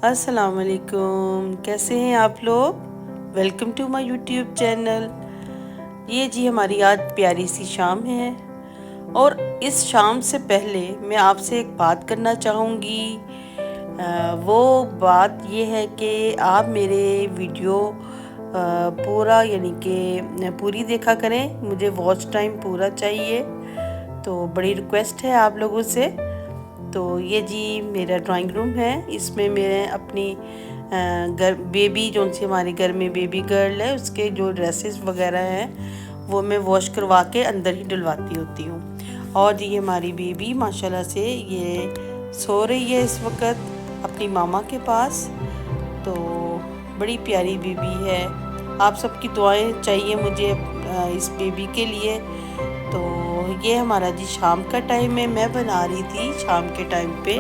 अस्सलाम वालेकुम, कैसे हैं आप लोग। Welcome to my YouTube channel. ये जी हमारी आज प्यारी सी शाम है और इस शाम से पहले मैं आपसे एक बात करना चाहूँगी। वो बात ये है कि आप मेरे वीडियो पूरा यानी कि पूरी देखा करें। मुझे वॉच टाइम पूरा चाहिए, तो बड़ी रिक्वेस्ट है आप लोगों से। तो ये जी मेरा ड्राइंग रूम है, इसमें मैं अपनी घर बेबी जो सी हमारे घर में बेबी गर्ल है उसके जो ड्रेसेस वगैरह हैं वो मैं वॉश करवा के अंदर ही डलवाती होती हूँ। और ये हमारी बेबी माशाल्लाह से ये सो रही है इस वक्त अपनी मामा के पास। तो बड़ी प्यारी बेबी है, आप सबकी दुआएं चाहिए मुझे इस बेबी के लिए। तो ये हमारा जी शाम का टाइम है, मैं बना रही थी शाम के टाइम पे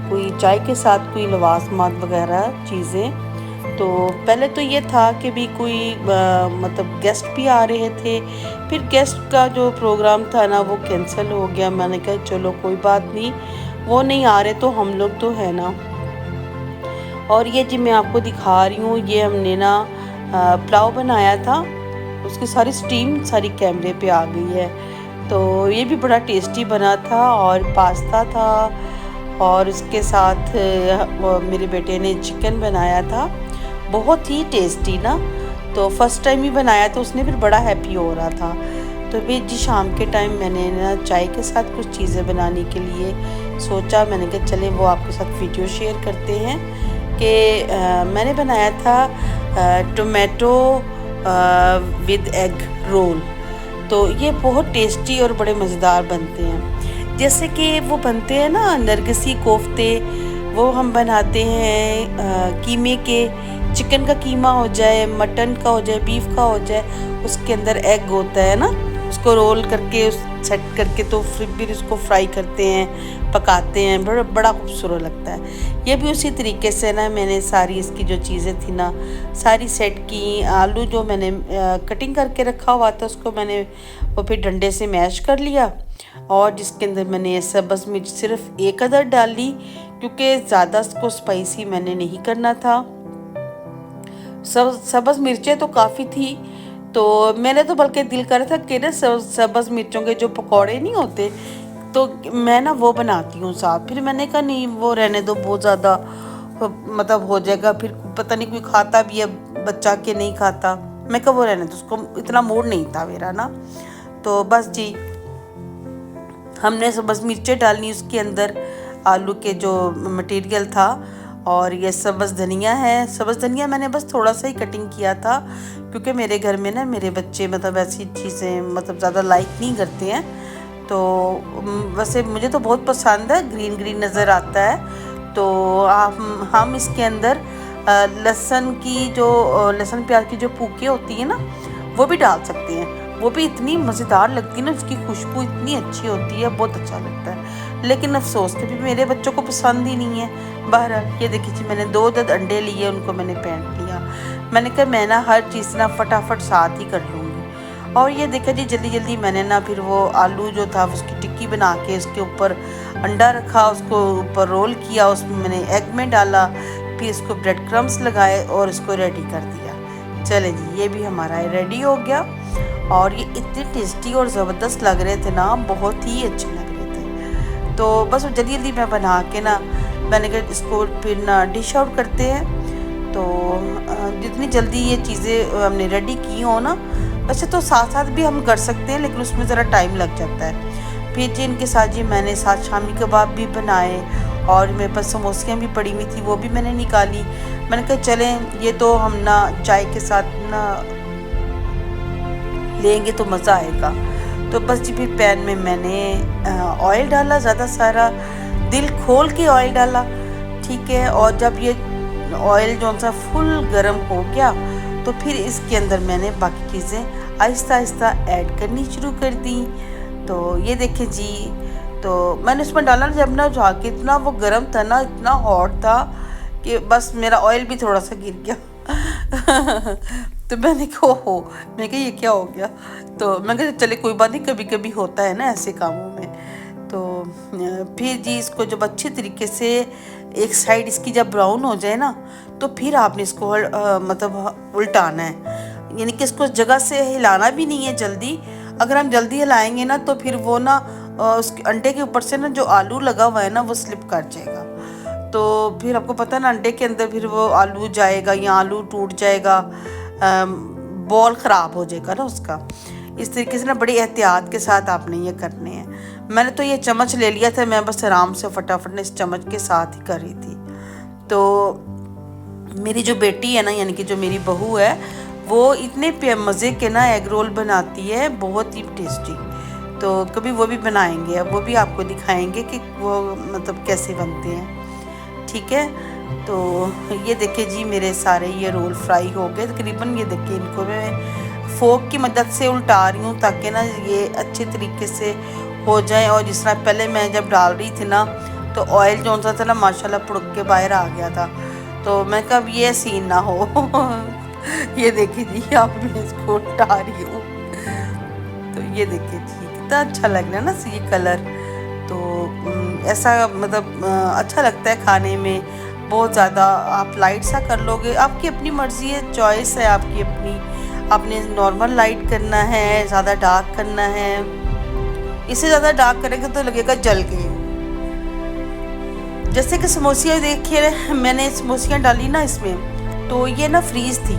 कोई चाय के साथ कोई लवाजमात वगैरह चीज़ें। तो पहले तो ये था कि भी कोई मतलब गेस्ट भी आ रहे थे, फिर गेस्ट का जो प्रोग्राम था ना वो कैंसिल हो गया। मैंने कहा चलो कोई बात नहीं, वो नहीं आ रहे तो हम लोग तो है ना। और ये जी मैं आपको दिखा रही हूँ, ये हमने ना पुलाव बनाया था, उसकी सारी स्टीम सारी कैमरे पे आ गई है। तो ये भी बड़ा टेस्टी बना था। और पास्ता था और उसके साथ मेरे बेटे ने चिकन बनाया था, बहुत ही टेस्टी ना। तो फर्स्ट टाइम ही बनाया तो उसने फिर बड़ा हैप्पी हो रहा था। तो फिर जी शाम के टाइम मैंने ना चाय के साथ कुछ चीज़ें बनाने के लिए सोचा, मैंने कहा चले वो आपके साथ वीडियो शेयर करते हैं कि मैंने बनाया था टोमेटो विद एग रोल। तो ये बहुत टेस्टी और बड़े मज़ेदार बनते हैं। जैसे कि वो बनते हैं ना नरगिसी कोफ्ते, वो हम बनाते हैं कीमे के। चिकन का कीमा हो जाए, मटन का हो जाए, बीफ का हो जाए, उसके अंदर एग होता है ना, उसको रोल करके उस सेट करके तो फिर उसको फ्राई करते हैं, पकाते हैं, बड़ा खूबसूरत लगता है। ये भी उसी तरीके से ना मैंने सारी इसकी जो चीज़ें थी ना सारी सेट की। आलू जो मैंने कटिंग करके रखा हुआ था उसको मैंने वो फिर डंडे से मैश कर लिया। और जिसके अंदर मैंने सब्ज़ मिर्च सिर्फ एक अदर डाली, क्योंकि ज़्यादा उसको स्पाइसी मैंने नहीं करना था। सब्ज़ मिर्चें तो काफ़ी थी, तो मैंने तो बल्कि दिल कर रहा था कि ना सब्ज़ मिर्चों के जो पकौड़े नहीं होते तो मैं ना वो बनाती हूँ साथ। फिर मैंने कहा नहीं वो रहने दो, बहुत ज़्यादा मतलब हो जाएगा, फिर पता नहीं कोई खाता भी है बच्चा के नहीं खाता। मैं कहा वो रहने दो, उसको इतना मूड नहीं था मेरा ना। तो बस जी हमने बस मिर्चें डालनी उसके अंदर, आलू के जो मटेरियल था। और ये सब्ज़ धनिया है, सब्ज़ धनिया मैंने बस थोड़ा सा ही कटिंग किया था, क्योंकि मेरे घर में ना मेरे बच्चे मतलब ऐसी चीज़ें मतलब ज़्यादा लाइक नहीं करते हैं। तो वैसे मुझे तो बहुत पसंद है, ग्रीन ग्रीन नज़र आता है। तो हम इसके अंदर लहसुन की जो लहसुन प्याज की जो पूकी होती है ना वो भी डाल सकते हैं। वो भी इतनी मज़ेदार लगती है ना, उसकी खुशबू इतनी अच्छी होती है, बहुत अच्छा लगता है। लेकिन अफसोस कि भी मेरे बच्चों को पसंद ही नहीं है। बहरहाल ये देखिए जी मैंने 2 अंडे लिए, उनको मैंने फेंट लिया। मैंने कहा मैं ना हर चीज़ ना फटाफट साथ ही कर लूँगी। और ये देखा जी जल्दी जल्दी मैंने ना फिर वो आलू जो था उसकी टिक्की बना के उसके ऊपर अंडा रखा, उसको ऊपर रोल किया, उसमें मैंने एग में डाला, फिर इसको ब्रेड क्रम्स लगाए और इसको रेडी कर दिया। चले जी ये भी हमारा रेडी हो गया। और ये इतने टेस्टी और ज़बरदस्त लग रहे थे ना, बहुत ही अच्छे लग रहे थे। तो बस जल्दी जल्दी मैं बना के ना मैंने कहा इसको फिर ना डिश आउट करते हैं। तो जितनी जल्दी ये चीज़ें हमने रेडी की हो ना, वैसे तो साथ साथ भी हम कर सकते हैं लेकिन उसमें ज़रा टाइम लग जाता है। फिर जी इनके साथ जी मैंने साथ शामी कबाब भी बनाए और मेरे पास समोसियाँ भी पड़ी हुई थी, वो भी मैंने निकाली। मैंने कहा चलें ये तो हम ना चाय के साथ ना लेंगे तो मज़ा आएगा। तो बस जी फिर पैन में मैंने ऑयल डाला, ज़्यादा सारा दिल खोल के ऑयल डाला, ठीक है। और जब ये ऑयल जो सा फुल गर्म हो गया तो फिर इसके अंदर मैंने बाकी चीज़ें आहिस्ता आहिस्ता ऐड करनी शुरू कर दी। तो ये देखें जी, तो मैंने उसमें डाला जब ना जाके इतना वो गर्म था ना, इतना हॉट था कि बस मेरा ऑयल भी थोड़ा सा गिर गया। तो मैंने कहा हो, मैंने कहा ये क्या हो गया। तो मैं कहा चले कोई बात नहीं, कभी कभी होता है ना ऐसे कामों में। तो फिर जी इसको जब अच्छे तरीके से एक साइड इसकी जब ब्राउन हो जाए ना, तो फिर आपने इसको मतलब उल्टाना है, यानी कि इसको जगह से हिलाना भी नहीं है जल्दी। अगर हम जल्दी हिलाएंगे ना तो फिर वो ना उसके अंडे के ऊपर से ना जो आलू लगा हुआ है ना वो स्लिप कर जाएगा। तो फिर आपको पता है ना, अंडे के अंदर फिर वो आलू जाएगा या आलू टूट जाएगा, बॉल ख़राब हो जाएगा ना उसका। इस तरीके से ना बड़ी एहतियात के साथ आपने ये करने हैं। मैंने तो ये चम्मच ले लिया था, मैं बस आराम से फटाफट इस चम्मच के साथ ही कर रही थी। तो मेरी जो बेटी है ना, यानी कि जो मेरी बहू है, वो इतने मज़े के ना एग रोल बनाती है, बहुत ही टेस्टी। तो कभी वो भी बनाएंगे, वो भी आपको दिखाएंगे कि वो मतलब कैसे बनते हैं, ठीक है। तो ये देखिए जी मेरे सारे ये रोल फ्राई हो गए तकरीबन। ये देखिए इनको मैं फोक की मदद से उल्टा रही हूँ ताकि ना ये अच्छे तरीके से हो जाए। और जिस तरह पहले मैं जब डाल रही थी ना, तो ऑयल जो सा था ना माशाल्लाह पुड़क के बाहर आ गया था। तो मैं कब ये सीन ना हो ये देखिए जी आप मैं इसको उल्टा रही हूँ। तो ये देखिए जी कितना अच्छा लग रहा है ना ये कलर। तो ऐसा मतलब अच्छा लगता है खाने में बहुत ज़्यादा। आप लाइट सा कर लोगे, आपकी अपनी मर्ज़ी है, चॉइस है आपकी अपनी। आपने नॉर्मल लाइट करना है, ज़्यादा डार्क करना है। इससे ज़्यादा डार्क करेंगे तो लगेगा जल गए। जैसे कि समोसियाँ देखिए, मैंने समोसियाँ डाली ना इसमें, तो ये ना फ्रीज़ थी।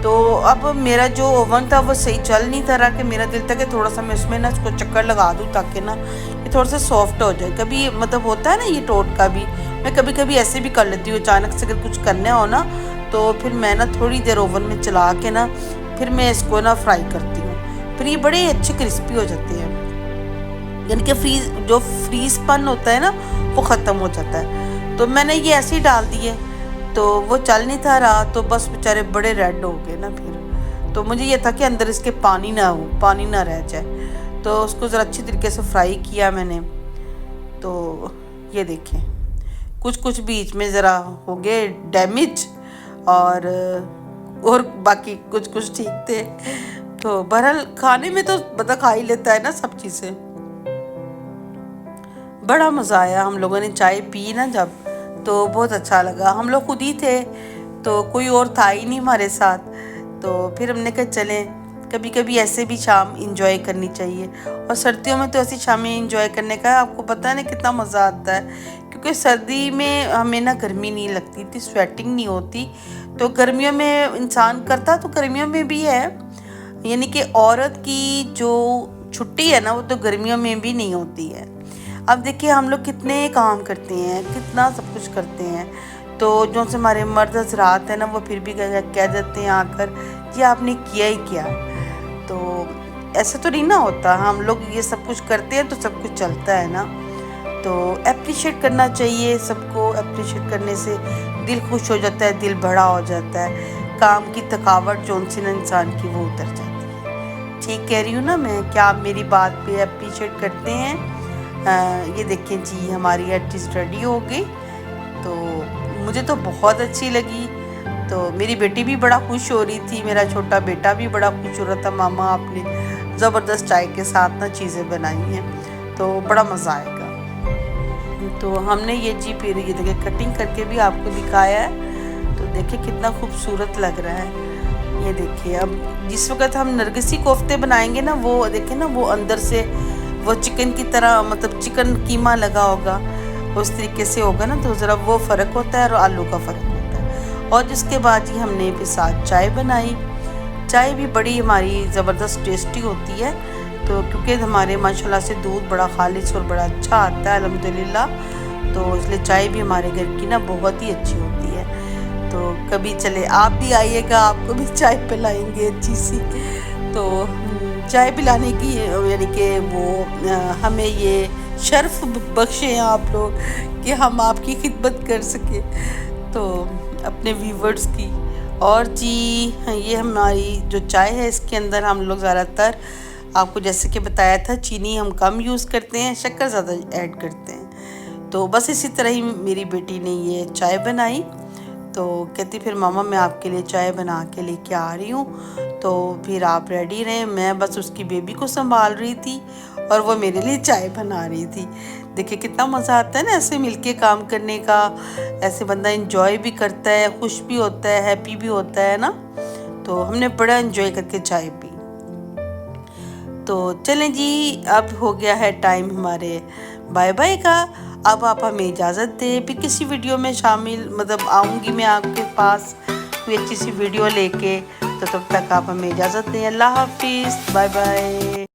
तो अब मेरा जो ओवन था वो सही चल नहीं था रहा, कि मेरा दिल था कि थोड़ा सा मैं इसमें ना इसको चक्कर लगा दूँ ताकि ना ये थोड़ा सा सॉफ्ट हो जाए। कभी मतलब होता है ना ये टोटका भी, मैं कभी कभी ऐसे भी कर लेती हूँ। अचानक से अगर कुछ करना हो ना, तो फिर मैं ना थोड़ी देर ओवन में चला के ना फिर मैं इसको ना फ्राई करती हूँ। फिर ये बड़े अच्छे क्रिस्पी हो जाते हैं, यानी कि फ्रीज़पन होता है ना वो ख़त्म हो जाता है। तो मैंने ये ऐसे ही डाल दिए, तो वो चल नहीं था रहा, तो बस बेचारे बड़े रेड हो गए ना। फिर तो मुझे ये था कि अंदर इसके पानी ना रह जाए। तो उसको ज़रा अच्छी तरीके से फ्राई किया मैंने। तो ये देखें कुछ बीच में ज़रा हो गए डैमेज, और बाकी कुछ ठीक थे। तो बहरहाल खाने में तो बता खा ही लेता है ना सब चीज़ें। बड़ा मज़ा आया, हम लोगों ने चाय पी ना जब, तो बहुत अच्छा लगा। हम लोग खुद ही थे, तो कोई और था ही नहीं हमारे साथ। तो फिर हमने कहा चलें कभी कभी ऐसे भी शाम इंजॉय करनी चाहिए। और सर्दियों में तो ऐसी शामें इंजॉय करने का आपको पता है ना कितना मज़ा आता है, क्योंकि सर्दी में हमें ना गर्मी नहीं लगती इतनी, स्वेटिंग नहीं होती। तो गर्मियों में इंसान करता तो गर्मियों में भी है, यानी कि औरत की जो छुट्टी है ना वो तो गर्मियों में भी नहीं होती है। अब देखिए हम लोग कितने काम करते हैं, कितना सब कुछ करते हैं। तो जो से हमारे मर्द हजरात हैं ना, वो फिर भी कह देते हैं आकर कि आपने किया ही क्या। तो ऐसा तो नहीं ना होता, हम लोग ये सब कुछ करते हैं तो सब कुछ चलता है ना। तो अप्रिशिएट करना चाहिए सबको। अप्रिशिएट करने से दिल खुश हो जाता है, दिल बड़ा हो जाता है, काम की थकावट जो सी ना इंसान की वो उतर जाती है। ठीक कह रही हूँ ना मैं? क्या आप मेरी बात पे अप्रिशिएट करते हैं? ये देखें जी हमारी आर्टिस्ट रेडी हो गई। तो मुझे तो बहुत अच्छी लगी। तो मेरी बेटी भी बड़ा खुश हो रही थी, मेरा छोटा बेटा भी बड़ा खुश हो रहा था, मामा आपने ज़बरदस्त चाय के साथ ना चीज़ें बनाई हैं, तो बड़ा मज़ा आएगा। तो हमने ये जी फिर ये देखिए कटिंग करके भी आपको दिखाया है। तो देखिए कितना खूबसूरत लग रहा है। ये देखिए अब जिस वक्त हम नरगिसी कोफ्ते बनाएंगे ना, वो देखिए ना वो अंदर से वो चिकन की तरह मतलब चिकन कीमा लगा होगा, उस तरीके से होगा ना, तो ज़रा वो फ़र्क होता है और आलू का फ़र्क होता है। और जिसके बाद ही हमने फिर साथ चाय बनाई। चाय भी बड़ी हमारी ज़बरदस्त टेस्टी होती है। तो क्योंकि हमारे माशाल्लाह से दूध बड़ा खालिश और बड़ा अच्छा आता है अल्हम्दुलिल्लाह, तो इसलिए चाय भी हमारे घर की ना बहुत ही अच्छी होती है। तो कभी चले आप भी आइएगा, आपको भी चाय पिलाएंगे अच्छी सी। तो चाय पिलाने की यानी कि वो हमें ये शर्फ बख्शे हैं आप लोग कि हम आपकी खिदमत कर सके, तो अपने व्यूवर्स की। और जी ये हमारी जो चाय है इसके अंदर हम लोग ज़्यादातर आपको जैसे कि बताया था चीनी हम कम यूज़ करते हैं, शक्कर ज़्यादा ऐड करते हैं। तो बस इसी तरह ही मेरी बेटी ने ये चाय बनाई। तो कहती फिर मामा मैं आपके लिए चाय बना के लेके आ रही हूँ, तो फिर आप रेडी रहें। मैं बस उसकी बेबी को संभाल रही थी और वो मेरे लिए चाय बना रही थी। देखिए कितना मज़ा आता है ना ऐसे मिलके काम करने का। ऐसे बंदा एंजॉय भी करता है, खुश भी होता है, हैप्पी भी होता है ना। तो हमने बड़ा एंजॉय करके चाय पी। तो चलें जी, अब हो गया है टाइम हमारे बाय बाय का। अब आप हमें इजाज़त दें, फिर किसी वीडियो में शामिल मतलब आऊँगी मैं आपके पास कोई अच्छी सी वीडियो लेके। तो तब तक आप हमें इजाज़त दें। अल्लाह हाफिज़, बाय बाय।